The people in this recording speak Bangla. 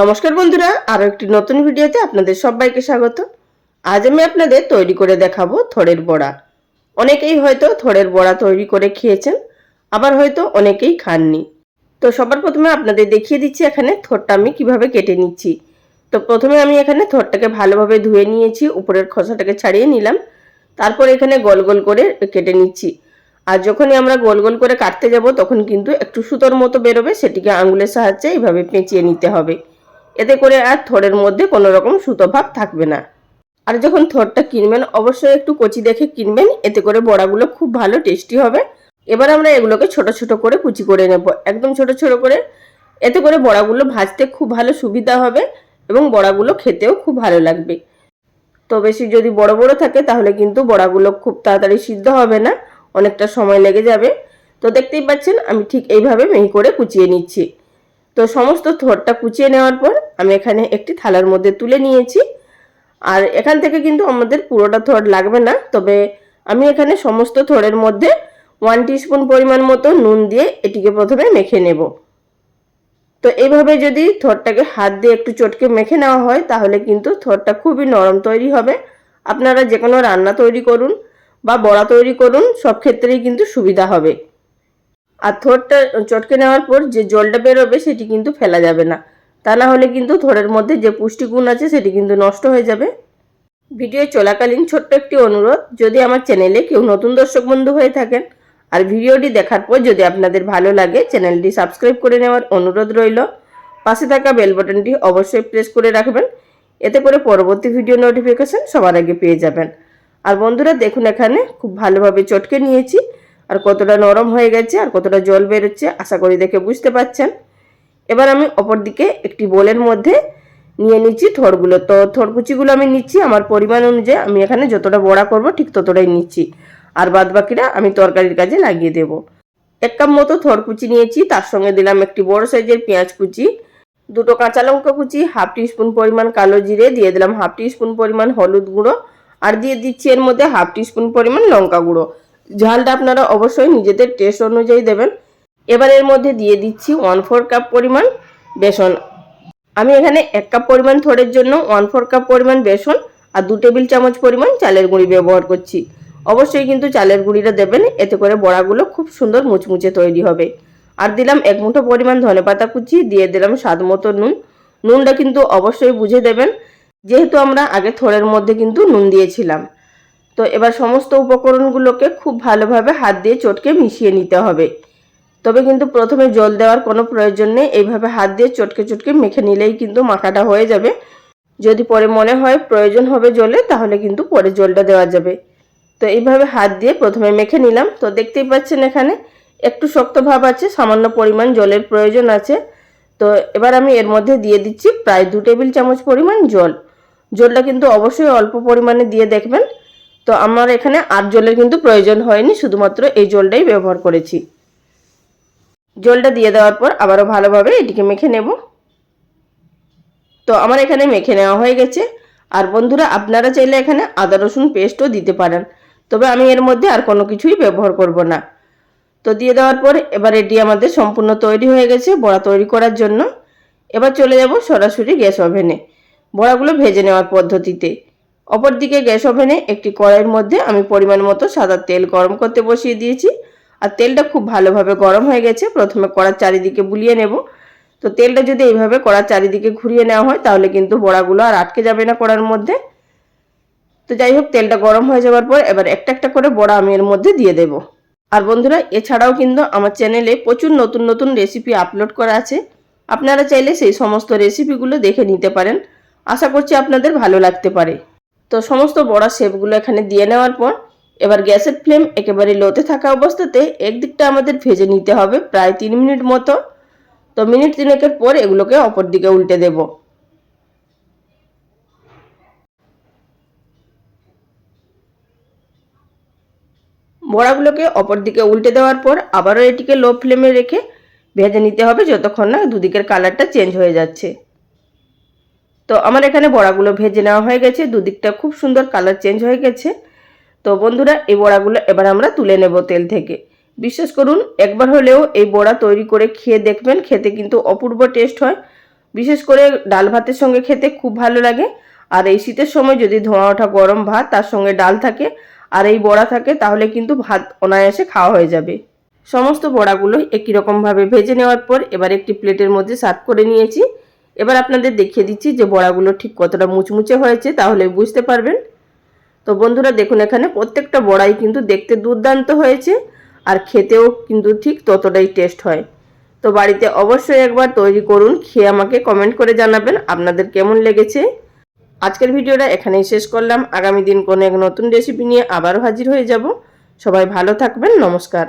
নমস্কার বন্ধুরা, আরো একটি নতুন ভিডিওতে আপনাদের সবাইকে স্বাগত। আজ আমি আপনাদের তৈরি করে দেখাবো থোড়ের বড়া। অনেকেই হয়তো থোড়ের বড়া তৈরি করে খেয়েছেন, আবার হয়তো অনেকেই খাননি। তো সবার প্রথমে আপনাদের দেখিয়ে দিচ্ছি এখানে থোড়টা আমি কিভাবে কেটে নিচ্ছি। তো প্রথমে আমি এখানে থোড়টাকে ভালোভাবে ধুয়ে নিয়েছি, উপরের খোসাটাকে ছাড়িয়ে নিলাম। তারপর এখানে গোল গোল করে কেটে নিচ্ছি। আর যখনই আমরা গোল গোল করে কাটতে যাব তখন কিন্তু একটু সুতোর মতো বেরোবে, সেটিকে আঙুলের সাহায্যে এইভাবে পেঁচিয়ে নিতে হবে। এতে করে আর থোড়ের মধ্যে কোনো রকম সুতো ভাব থাকবে না। আর যখন থোড়টা কিনবেন অবশ্যই একটু কচি দেখে কিনবেন, এতে করে বড়াগুলো খুব ভালো টেস্টি হবে। এবার আমরা এগুলোকে ছোট ছোট করে কুচি করে নেব, একদম ছোট ছোট করে। এতে করে বড়াগুলো ভাজতে খুব ভালো সুবিধা হবে এবং বড়াগুলো খেতেও খুব ভালো লাগবে। তো বেশি যদি বড় বড় থাকে তাহলে কিন্তু বড়াগুলো খুব তাড়াতাড়ি সিদ্ধ হবে না, অনেকটা সময় লেগে যাবে। তো দেখতেই পাচ্ছেন আমি ঠিক এইভাবে মিহি করে কুচিয়ে নিচ্ছি। তো সমস্ত থোড়টা কুচিয়ে নেওয়ার পর আমি এখানে একটি থালার মধ্যে তুলে নিয়েছি। আর এখান থেকে কিন্তু আমাদের পুরোটা থোড় লাগবে না, তবে আমি এখানে সমস্ত থোড়ের মধ্যে 1 টিস্পুন পরিমাণ মতো নুন দিয়ে এটিকে প্রথমে মেখে নেব। তো এইভাবে যদি থোড়টাকে হাত দিয়ে একটু চটকে মেখে নেওয়া হয় তাহলে কিন্তু থোড়টা খুবই নরম তৈরি হবে। আপনারা যে কোনো রান্না তৈরি করুন বা বড়া তৈরি করুন, সব ক্ষেত্রেই কিন্তু সুবিধা হবে। আর থোড়টা চটকে নেওয়ার পর যে জলটা বেরোবে সেটি কিন্তু ফেলা যাবে না, তা না হলে কিন্তু থোড়ের মধ্যে যে পুষ্টিগুণ আছে সেটি কিন্তু নষ্ট হয়ে যাবে। ভিডিও চলাকালীন ছোট্ট একটি অনুরোধ, যদি আমার চ্যানেলে কেউ নতুন দর্শক বন্ধু হয়ে থাকেন আর ভিডিওটি দেখার পর যদি আপনাদের ভালো লাগে চ্যানেলটি সাবস্ক্রাইব করে নেওয়ার অনুরোধ রইল। পাশে থাকা বেল বাটনটি অবশ্যই প্রেস করে রাখবেন, এতে করে পরবর্তী ভিডিও নোটিফিকেশন সবার আগে পেয়ে যাবেন। আর বন্ধুরা দেখুন এখানে খুব ভালোভাবে চটকে নিয়েছি, আর কতটা নরম হয়ে গেছে আর কতটা জল বেরোচ্ছে আশা করি দেখে বুঝতে পাচ্ছেন। এবার আমি অপর দিকে একটি বোলের মধ্যে নিয়ে নিচ্ছি থোড়গুলো। তো থোড় কুচিগুলো আমি নিচ্ছি আমার পরিমাণ অনুযায়ী, আমি এখানে যতটা বড়া করব ঠিক ততটাই নিচ্ছি, আর বাদ বাকিটা আমি তরকারির কাজে লাগিয়ে দেব। 1 কাপ মতো থোড় কুচি নিয়েছি, তার সঙ্গে দিলাম একটি বড় সাইজের পেঁয়াজ কুচি, 2টো কাঁচা লঙ্কা কুচি, 1/2 টিস্পুন পরিমাণ কালো জিরে, দিয়ে দিলাম 1/2 টিস্পুন পরিমাণ হলুদ গুঁড়ো, আর দিয়ে দিচ্ছি এর মধ্যে 1/2 টিস্পুন পরিমাণ লঙ্কা গুঁড়ো। ঝালটা আপনারা অবশ্যই নিজেদের টেস্ট অনুযায়ী দেবেন। এবার এর মধ্যে দিয়ে দিচ্ছি 1/4 কাপ পরিমাণ বেসন। আমি এখানে 1 কাপ পরিমাণ থোড়ের জন্য 1/4 কাপ পরিমাণ বেসন আর 2 টেবিল চামচ পরিমাণ চালের গুঁড়ি ব্যবহার করছি। অবশ্যই কিন্তু চালের গুঁড়িটা দেবেন, এতে করে বড়াগুলো খুব সুন্দর মুচমুচে তৈরি হবে। আর দিলাম 1 মুঠো পরিমাণ ধনেপাতা কুচি, দিয়ে দিলাম স্বাদ মতো নুন। নুনটা কিন্তু অবশ্যই বুঝে দেবেন, যেহেতু আমরা আগে থোড়ের মধ্যে কিন্তু নুন দিয়েছিলাম। তো এবার সমস্ত উপকরণগুলোকে খুব ভালোভাবে হাত দিয়ে চটকে মিশিয়ে নিতে হবে। তবে কিন্তু প্রথমে জল দেওয়ার কোনো প্রয়োজন নেই, এইভাবে হাত দিয়ে চটকে চটকে মেখে নিলেই কিন্তু মাখাটা হয়ে যাবে। যদি পরে মনে হয় প্রয়োজন হবে জলে তাহলে কিন্তু পরে জলটা দেওয়া যাবে। তো এইভাবে হাত দিয়ে প্রথমে মেখে নিলাম। তো দেখতেই পাচ্ছেন এখানে একটু শক্ত ভাব আছে, সামান্য পরিমাণ জলের প্রয়োজন আছে। তো এবার আমি এর মধ্যে দিয়ে দিচ্ছি প্রায় 2 টেবিল চামচ পরিমাণ জল। জলটা কিন্তু অবশ্যই অল্প পরিমাণে দিয়ে দেখবেন। তো আমার এখানে আর জলের কিন্তু প্রয়োজন হয়নি, শুধুমাত্র এই জলটাই ব্যবহার করেছি। জলটা দিয়ে দেওয়ার পর আবারও ভালোভাবে এটিকে মেখে নেব। তো আমার এখানে মেখে নেওয়া হয়ে গেছে। আর বন্ধুরা আপনারা চাইলে এখানে আদা রসুন পেস্টও দিতে পারেন, তবে আমি এর মধ্যে আর কোনো কিছুই ব্যবহার করব না। তো দিয়ে দেওয়ার পর এবার এটি আমাদের সম্পূর্ণ তৈরি হয়ে গেছে বড়া তৈরি করার জন্য। এবার চলে যাব সরাসরি গ্যাস ওভেনে বড়াগুলো ভেজে নেওয়ার পদ্ধতিতে। অপরদিকে গ্যাস ওভেনে একটি কড়াইয়ের মধ্যে আমি পরিমাণ মতো সাদা তেল গরম করতে বসিয়ে দিয়েছি। আর তেলটা খুব ভালোভাবে গরম হয়ে গেছে, প্রথমে কড়ার চারিদিকে বুলিয়ে নেব। তো তেলটা যদি এইভাবে কড়ার চারিদিকে ঘুরিয়ে নেওয়া হয় তাহলে কিন্তু বড়াগুলো আর আটকে যাবে না কড়ার মধ্যে। তো যাই হোক, তেলটা গরম হয়ে যাওয়ার পর এবার একটা একটা করে বড়া আমি এর মধ্যে দিয়ে দেব। আর বন্ধুরা এছাড়াও কিন্তু আমার চ্যানেলে প্রচুর নতুন নতুন রেসিপি আপলোড করা আছে, আপনারা চাইলে সেই সমস্ত রেসিপিগুলো দেখে নিতে পারেন। আশা করছি আপনাদের ভালো লাগতে পারে। তো সমস্ত বড়া শেপগুলো এখানে দিয়ে নেওয়ার পর এবার গ্যাসের ফ্লেম একেবারে লোতে থাকা অবস্থাতে একদিকটা আমাদের ভেজে নিতে হবে প্রায় 3 মিনিট মতো। তো মিনিট 3 পর এগুলোকে অপর দিকে উল্টে দেব। বড়াগুলোকে অপর দিকে উল্টে দেওয়ার পর আবারও এটিকে লো ফ্লেমে রেখে ভেজে নিতে হবে যতক্ষণ না দুদিকের কালারটা চেঞ্জ হয়ে যাচ্ছে। তো আমার এখানে বড়াগুলো ভেজে নেওয়া হয়ে গেছে, দুদিকটা খুব সুন্দর কালার চেঞ্জ হয়ে গেছে। তো বন্ধুরা এই বড়াগুলো এবার আমরা তুলে নেব তেল থেকে। বিশ্বাস করুন একবার হলেও এই বড়া তৈরি করে খেয়ে দেখবেন, খেতে কিন্তু অপূর্ব টেস্ট হয়। বিশেষ করে ডাল ভাতের সঙ্গে খেতে খুব ভালো লাগে। আর এই শীতের সময় যদি ধোঁয়া ওঠা গরম ভাত তার সঙ্গে ডাল থাকে আর এই বড়া থাকে তাহলে কিন্তু ভাত অনায়াসে খাওয়া হয়ে যাবে। সমস্ত বড়াগুলো একই রকমভাবে ভেজে নেওয়ার পর এবার একটি প্লেটের মধ্যে সার্ভ করে নিয়েছি। এবার আপনাদের দেখিয়ে দিচ্ছি যে বড়াগুলো ঠিক কতটা মুচমুচে হয়েছে, তাহলে বুঝতে পারবেন। তো বন্ধুরা দেখুন, এখানে প্রত্যেকটা বড়াই কিন্তু দেখতে দুর্দান্ত হয়েছে আর খেতেও কিন্তু ঠিক ততটাই টেস্ট হয়। তো বাড়িতে অবশ্যই একবার তৈরি করুন, খেয়ে আমাকে কমেন্ট করে জানাবেন আপনাদের কেমন লেগেছে। আজকের ভিডিওটা এখানেই শেষ করলাম। আগামী দিন কোনো এক নতুন রেসিপি নিয়ে আবারও হাজির হয়ে যাব। সবাই ভালো থাকবেন। নমস্কার।